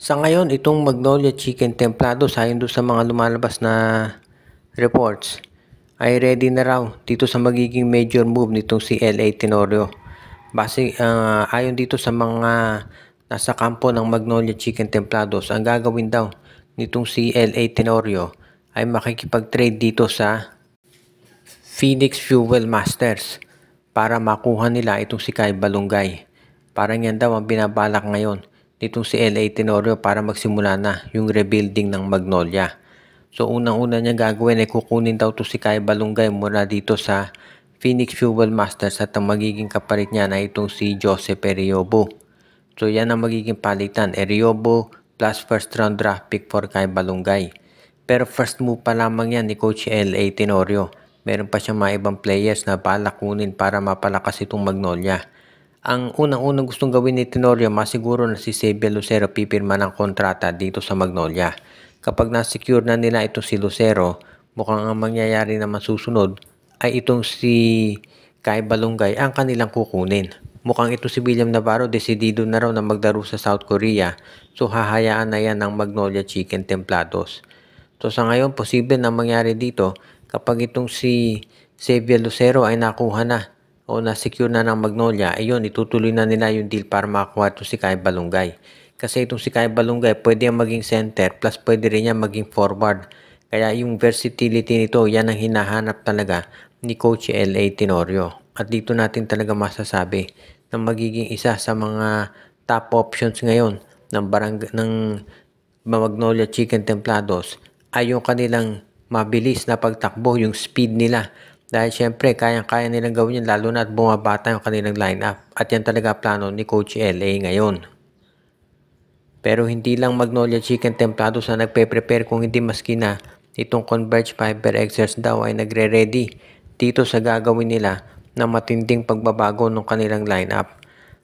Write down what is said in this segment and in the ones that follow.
Sa ngayon, itong Magnolia Chicken Templado, ayon doon sa mga lumalabas na reports, ay ready na raw dito sa magiging major move nitong si LA Tenorio. Ayon dito sa mga nasa kampo ng Magnolia Chicken Templados, ang gagawin daw nitong si LA Tenorio ay makikipag-trade dito sa Phoenix Fuel Masters para makuha nila itong si Kai Balungay. Parang yan daw ang binabalak ngayon nitong si LA Tenorio para magsimula na yung rebuilding ng Magnolia. So unang-una niya gagawin ay kukunin daw to si Kai Balungay mula dito sa Phoenix Fuel Masters at ang magiging kapalit niya na itong si Joseph Eriobo. So yan ang magiging palitan, Eriobo plus first round draft pick for Kai Balungay. Pero first move pa lamang yan ni Coach LA Tenorio. Meron pa siyang mga ibang players na balak kunin para mapalakas itong Magnolia. Ang unang-unang gustong gawin ni Tenorio, masiguro na si Xavier Lucero pipirma ng kontrata dito sa Magnolia. Kapag na-secure na nila ito si Lucero, mukhang ang mangyayari naman susunod ay itong si Kai Balungay ang kanilang kukunin. Mukhang ito si William Navarro, desidido na raw na magdaro sa South Korea, so hahayaan na yan ng Magnolia Chicken Templados. So sa ngayon, posible na mangyari dito kapag itong si Xavier Lucero ay nakuha na o na-secure na ng Magnolia, ayun, itutuloy na nila yung deal para makakuha ito si Kai Balungay. Kasi itong si Kai Balungay, pwede yung maging center plus pwede rin niya maging forward. Kaya yung versatility nito, yan ang hinahanap talaga ni Coach LA Tenorio. At dito natin talaga masasabi na magiging isa sa mga top options ngayon ng Magnolia Chicken Templados ay yung kanilang mabilis na pagtakbo, yung speed nila. Dahil syempre, kayang-kaya nilang gawin yan lalo na at bumabata yung kanilang lineup. At yan talaga plano ni Coach LA ngayon. Pero hindi lang Magnolia Chicken Templados na nagpe-prepare, kung hindi maski na itong Converge Fiber Xers daw ay nagre-ready dito sa gagawin nila na matinding pagbabago ng kanilang lineup.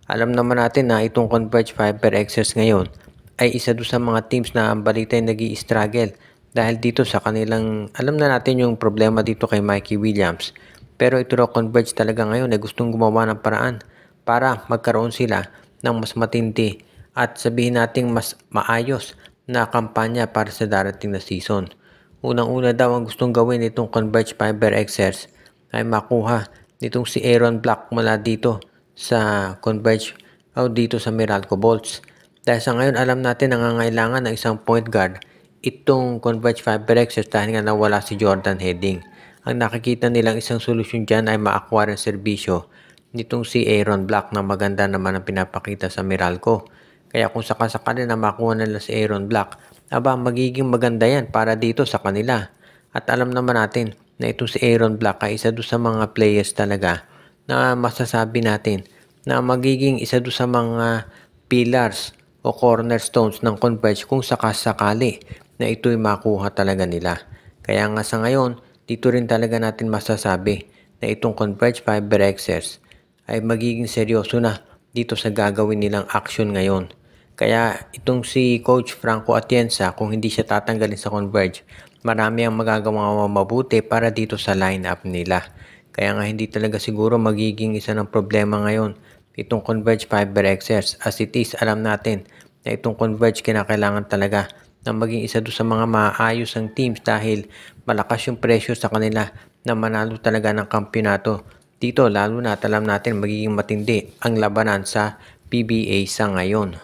Alam naman natin na itong Converge Fiber Xers ngayon ay isa doon sa mga teams na ang balita ay nag-i-struggle dahil dito sa kanilang, alam na natin yung problema dito kay Mikey Williams. Pero ito raw Converge talaga ngayon ay gustong gumawa ng paraan para magkaroon sila ng mas matindi at sabihin nating mas maayos na kampanya para sa darating na season. Unang-una daw ang gustong gawin nitong Converge Fiber Xers ay makuha nitong si Aaron Black mula dito sa Converge o dito sa Meralco Bolts. Dahil sa ngayon alam natin nangangailangan ng isang point guard itong Converge Fiber Xers dahil nga nawala si Jordan Heading. Ang nakikita nilang isang solusyon dyan ay ma-acquire ang serbisyo nitong si Aaron Black na maganda naman ang pinapakita sa Meralco. Kaya kung sakasakali na makuha nila si Aaron Black, magiging maganda yan para dito sa kanila. At alam naman natin na itong si Aaron Black ay isa doon sa mga players talaga na masasabi natin na magiging isa doon sa mga pillars o cornerstones ng Converge kung sakasakali na ito'y makuha talaga nila. Kaya nga sa ngayon, dito rin talaga natin masasabi na itong Converge Fiber Xers ay magiging seryoso na dito sa gagawin nilang action ngayon. Kaya itong si Coach Franco Atienza, kung hindi siya tatanggalin sa Converge, marami ang magagawa mabuti para dito sa lineup nila. Kaya nga hindi talaga siguro magiging isa ng problema ngayon itong Converge Fiber Xers. As it is, alam natin na itong Converge kinakailangan talaga na maging isa doon sa mga maayos ang teams dahil malakas yung pressure sa kanila na manalo talaga ng kampyonato. Dito lalo na alam natin magiging matindi ang labanan sa PBA sa ngayon.